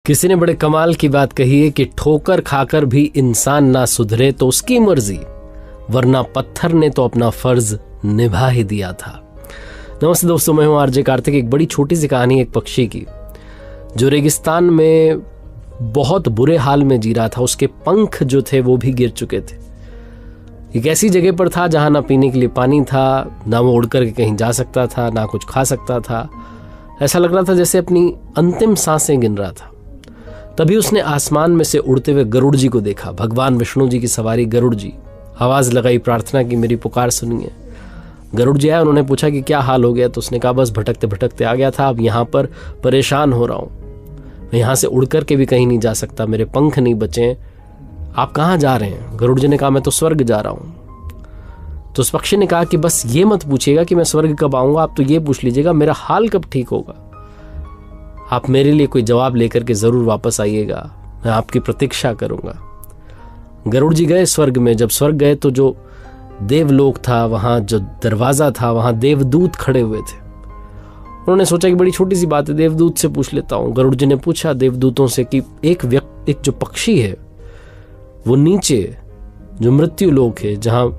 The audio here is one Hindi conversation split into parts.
किसी ने बड़े कमाल की बात कही है कि ठोकर खाकर भी इंसान ना सुधरे तो उसकी मर्जी, वरना पत्थर ने तो अपना फर्ज निभा ही दिया था। नमस्ते दोस्तों, मैं हूं आरजे कार्तिक। एक बड़ी छोटी सी कहानी एक पक्षी की जो रेगिस्तान में बहुत बुरे हाल में जी रहा था। उसके पंख जो थे वो भी गिर चुके थे। एक ऐसी जगह पर था जहां ना पीने के लिए पानी था, ना वो उड़ करके कहीं जा सकता था, ना कुछ खा सकता था। ऐसा लग रहा था जैसे अपनी अंतिम सांसें गिन रहा था। तभी उसने आसमान में से उड़ते हुए गरुड़ जी को देखा। भगवान विष्णु जी की सवारी गरुड़ जी। आवाज लगाई, प्रार्थना की, मेरी पुकार सुनिए। गरुड़ जी आया, उन्होंने पूछा कि क्या हाल हो गया। तो उसने कहा बस भटकते भटकते आ गया था, अब यहाँ पर परेशान हो रहा हूँ। मैं यहाँ से उड़ करके भी कहीं नहीं जा सकता, मेरे पंख नहीं बचे। आप कहाँ जा रहे हैं? गरुड़ जी ने कहा मैं तो स्वर्ग जा रहा हूँ। तो उस पक्षी ने कहा कि बस ये मत पूछिएगा कि मैं स्वर्ग कब आऊँगा, आप तो ये पूछ लीजिएगा मेरा हाल कब ठीक होगा। आप मेरे लिए कोई जवाब लेकर के जरूर वापस आइएगा, मैं आपकी प्रतीक्षा करूंगा। गरुड़ जी गए स्वर्ग में। जब स्वर्ग गए तो जो देवलोक था, वहां जो दरवाजा था, वहां देवदूत खड़े हुए थे। उन्होंने सोचा कि बड़ी छोटी सी बात है, देवदूत से पूछ लेता हूं। गरुड़ जी ने पूछा देवदूतों से कि एक जो पक्षी है वो नीचे जो मृत्यु लोक है, जहां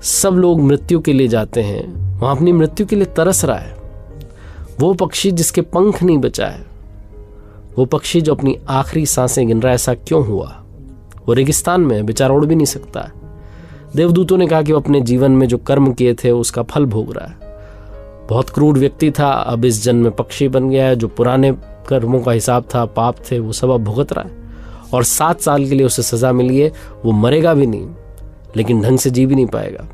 सब लोग मृत्यु के लिए जाते हैं, वहां अपनी मृत्यु के लिए तरस रहा है। वो पक्षी जिसके पंख नहीं बचा है, वो पक्षी जो अपनी आखिरी सांसें गिन रहा है, ऐसा क्यों हुआ? वो रेगिस्तान में बेचारा उड़ भी नहीं सकता है। देवदूतों ने कहा कि वो अपने जीवन में जो कर्म किए थे उसका फल भोग रहा है। बहुत क्रूर व्यक्ति था, अब इस जन्म में पक्षी बन गया है। जो पुराने कर्मों का हिसाब था, पाप थे, वो सब अब भुगत रहा है। और 7 साल के लिए उसे सजा मिली है। वो मरेगा भी नहीं, लेकिन ढंग से जी भी नहीं पाएगा।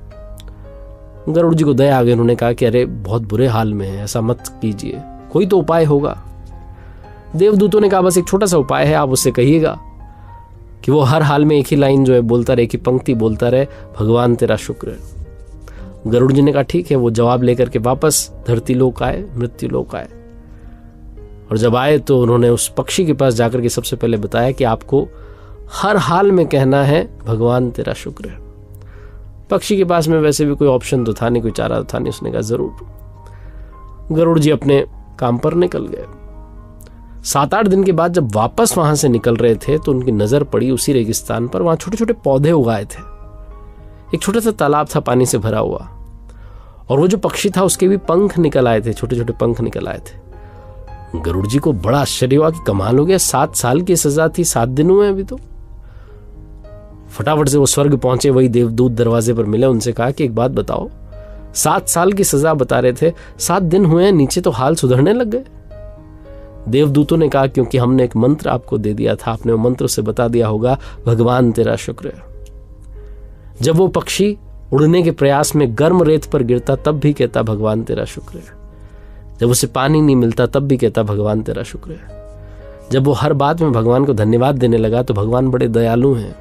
गरुड़ जी को दया आ गई। उन्होंने कहा कि अरे बहुत बुरे हाल में है, ऐसा मत कीजिए, कोई तो उपाय होगा। देवदूतों ने कहा बस एक छोटा सा उपाय है, आप उससे कहिएगा कि वो हर हाल में एक ही लाइन जो है बोलता रहे, एक ही पंक्ति बोलता रहे, भगवान तेरा शुक्र है। गरुड़ जी ने कहा ठीक है। वो जवाब लेकर के वापस धरती लोक आए, मृत्यु लोक आए। और जब आए तो उन्होंने उस पक्षी के पास जाकर के सबसे पहले बताया कि आपको हर हाल में कहना है भगवान तेरा शुक्र है। पक्षी के पास में वैसे भी कोई ऑप्शन तो था नहीं, कोई चारा था नहीं। उसने कहा जरूर। गरुड़ जी अपने काम पर निकल गए। 7-8 दिन के बाद जब वापस वहां से निकल रहे थे तो उनकी नजर पड़ी उसी रेगिस्तान पर। वहां छोटे छोटे पौधे उगाए थे, एक छोटा सा तालाब था पानी से भरा हुआ। और वो जो पक्षी था उसके भी पंख निकल आए थे, छोटे छोटे पंख निकल आए थे। गरुड़ जी को बड़ा आश्चर्य हुआ कि कमाल हो गया, 7 साल की सजा थी, 7 दिन हुए अभी तो। फटाफट से वो स्वर्ग पहुंचे। वही देवदूत दरवाजे पर मिले, उनसे कहा कि एक बात बताओ, 7 साल की सजा बता रहे थे, 7 दिन हुए हैं, नीचे तो हाल सुधरने लग गए। देवदूतों ने कहा क्योंकि हमने एक मंत्र आपको दे दिया था, आपने वो मंत्र से बता दिया होगा भगवान तेरा शुक्र है। जब वो पक्षी उड़ने के प्रयास में गर्म रेत पर गिरता तब भी कहता भगवान तेरा शुक्र है। जब उसे पानी नहीं मिलता तब भी कहता भगवान तेरा शुक्र है। जब वो हर बात में भगवान को धन्यवाद देने लगा तो भगवान बड़े दयालु हैं,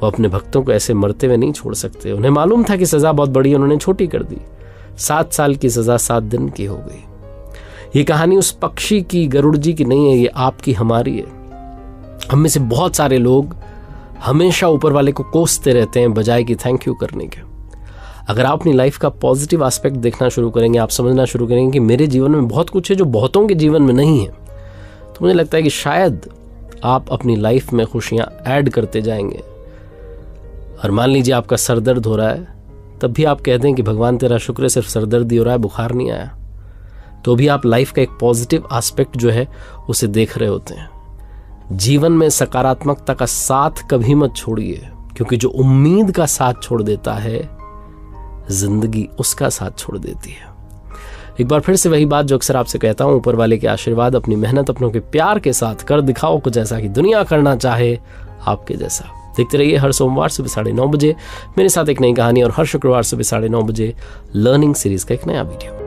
वो अपने भक्तों को ऐसे मरते हुए नहीं छोड़ सकते। उन्हें मालूम था कि सजा बहुत बड़ी है, उन्होंने छोटी कर दी। 7 साल की सजा 7 दिन की हो गई। ये कहानी उस पक्षी की, गरुड़ जी की नहीं है, ये आपकी हमारी है। हम में से बहुत सारे लोग हमेशा ऊपर वाले को कोसते रहते हैं बजाय कि थैंक यू करने के। अगर आप अपनी लाइफ का पॉजिटिव एस्पेक्ट देखना शुरू करेंगे, आप समझना शुरू करेंगे कि मेरे जीवन में बहुत कुछ है जो बहुतों के जीवन में नहीं है, तो मुझे लगता है कि शायद आप अपनी लाइफ में खुशियां ऐड करते जाएंगे। और मान लीजिए आपका सर दर्द हो रहा है, तब भी आप कहते हैं कि भगवान तेरा शुक्र है, सिर्फ सर दर्द ही हो रहा है, बुखार नहीं आया। तो भी आप लाइफ का एक पॉजिटिव एस्पेक्ट जो है उसे देख रहे होते हैं। जीवन में सकारात्मकता का साथ कभी मत छोड़िए, क्योंकि जो उम्मीद का साथ छोड़ देता है, जिंदगी उसका साथ छोड़ देती है। एक बार फिर से वही बात जो अक्सर आपसे कहता हूं, ऊपर वाले के आशीर्वाद, अपनी मेहनत, अपनों के प्यार के साथ कर दिखाओ कुछ ऐसा कि दुनिया करना चाहे आपके जैसा। देखते रहिए हर सोमवार सुबह 9:30 बजे मेरे साथ एक नई कहानी, और हर शुक्रवार सुबह 9:30 बजे लर्निंग सीरीज का एक नया वीडियो।